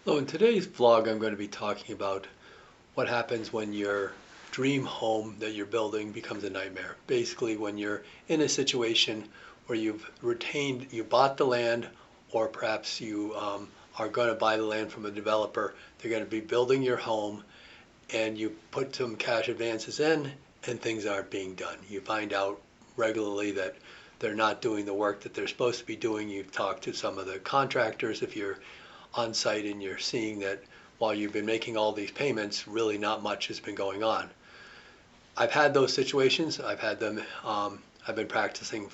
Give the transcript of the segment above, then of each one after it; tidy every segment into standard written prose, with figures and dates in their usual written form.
Hello, in today's vlog I'm going to be talking about what happens when your dream home that you're building becomes a nightmare. Basically when you're in a situation where you bought the land, or perhaps you are going to buy the land from a developer. They're going to be building your home and you put some cash advances in and things aren't being done. You find out regularly that they're not doing the work that they're supposed to be doing. You've talked to some of the contractors if you're on site and you're seeing that while you've been making all these payments, really not much has been going on. I've had those situations. I've had them. I've been practicing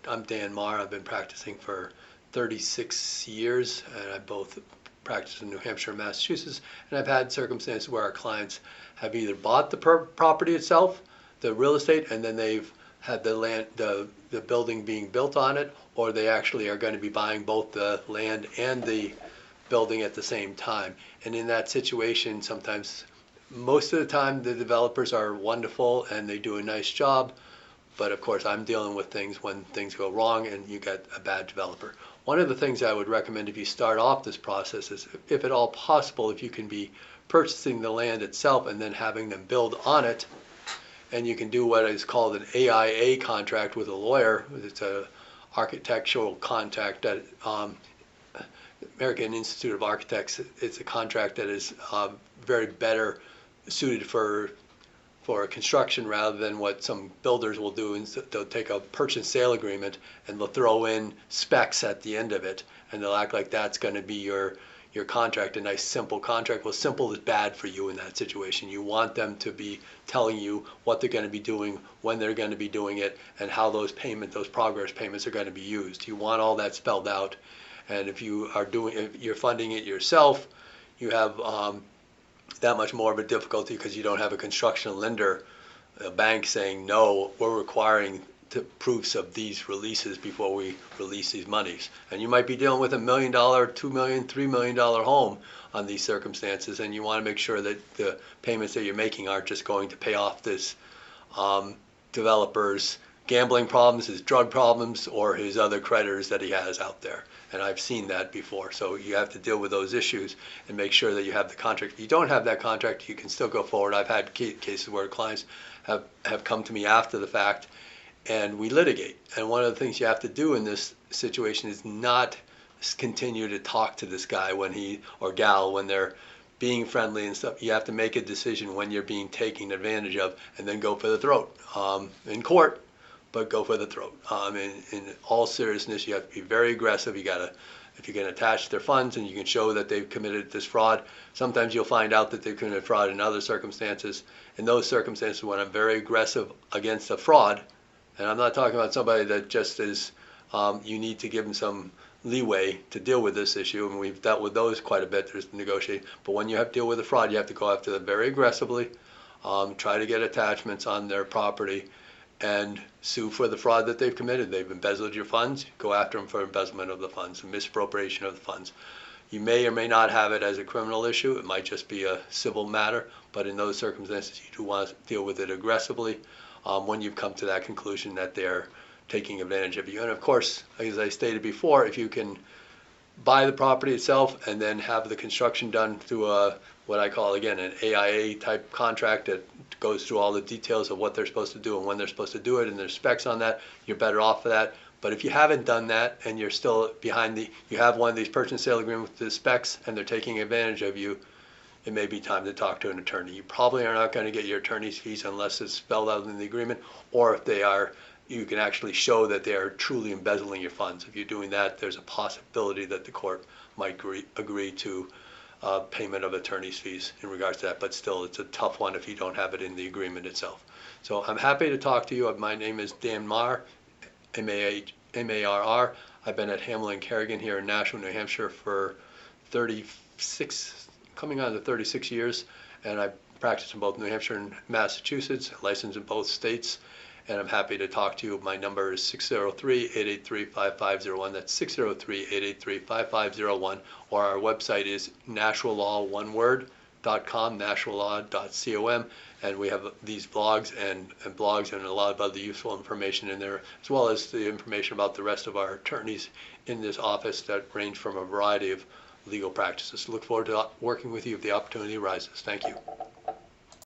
I'm Dan Marr. I've been practicing for 36 years, and I both practiced in New Hampshire and Massachusetts. And I've had circumstances where our clients have either bought the property itself, the real estate, and then they've had the land, the building being built on it, or they actually are going to be buying both the land and the building at the same time. And in that situation, sometimes, most of the time, the developers are wonderful and they do a nice job. But of course, I'm dealing with things when things go wrong and you get a bad developer. One of the things I would recommend if you start off this process is, if at all possible, if you can be purchasing the land itself and then having them build on it. And you can do what is called an AIA contract with a lawyer. It's an architectural contract that American Institute of Architects. It's a contract that is very better suited for construction rather than what some builders will do. And they'll take a purchase and sale agreement and they'll throw in specs at the end of it, and they'll act like that's going to be your contract, a nice simple contract. Well, simple is bad for you in that situation. You want them to be telling you what they're going to be doing, when they're going to be doing it, and how those progress payments are going to be used. You want all that spelled out. And if you're funding it yourself, you have that much more of a difficulty because you don't have a construction lender, a bank saying, no, we're requiring proofs of these releases before we release these monies. And you might be dealing with $1 million, $2 million, $3 million home on these circumstances, and you want to make sure that the payments that you're making aren't just going to pay off this developer's gambling problems, his drug problems, or his other creditors that he has out there. And I've seen that before. So you have to deal with those issues and make sure that you have the contract. If you don't have that contract, you can still go forward. I've had cases where clients have come to me after the fact and we litigate. And one of the things you have to do in this situation is not continue to talk to this guy or gal when they're being friendly and stuff. You have to make a decision when you're being taken advantage of and then go for the throat in court. But go for the throat. In all seriousness, you have to be very aggressive. If you can attach their funds and you can show that they've committed this fraud, sometimes you'll find out that they've committed fraud in other circumstances. In those circumstances, when I'm very aggressive against a fraud, and I'm not talking about somebody that just is, you need to give them some leeway to deal with this issue, and we've dealt with those quite a bit. There's negotiating. But when you have to deal with a fraud, you have to go after them very aggressively, try to get attachments on their property, and sue for the fraud that they've committed. They've embezzled your funds, go after them for embezzlement of the funds, misappropriation of the funds. You may or may not have it as a criminal issue. It might just be a civil matter, but in those circumstances, you do want to deal with it aggressively when you've come to that conclusion that they're taking advantage of you. And of course, as I stated before, if you can buy the property itself and then have the construction done through what I call, again, an AIA type contract that goes through all the details of what they're supposed to do and when they're supposed to do it, and there's specs on that, you're better off for that. But if you haven't done that and you're still you have one of these purchase and sale agreements with the specs and they're taking advantage of you, it may be time to talk to an attorney. You probably are not going to get your attorney's fees unless it's spelled out in the agreement, or if they are, you can actually show that they are truly embezzling your funds. If you're doing that, there's a possibility that the court might agree to payment of attorney's fees in regards to that. But still, it's a tough one if you don't have it in the agreement itself. So I'm happy to talk to you. My name is Dan Marr, M-A-R-R. I've been at Hamlin Kerrigan here in Nashua, New Hampshire for 36, coming on to 36 years. And I practice in both New Hampshire and Massachusetts, licensed in both states. And I'm happy to talk to you. My number is 603-883-5501. That's 603-883-5501. Or our website is naturallawoneword.com, naturalllaw.com. And we have these blogs and a lot of other useful information in there, as well as the information about the rest of our attorneys in this office that range from a variety of legal practices. Look forward to working with you if the opportunity arises. Thank you.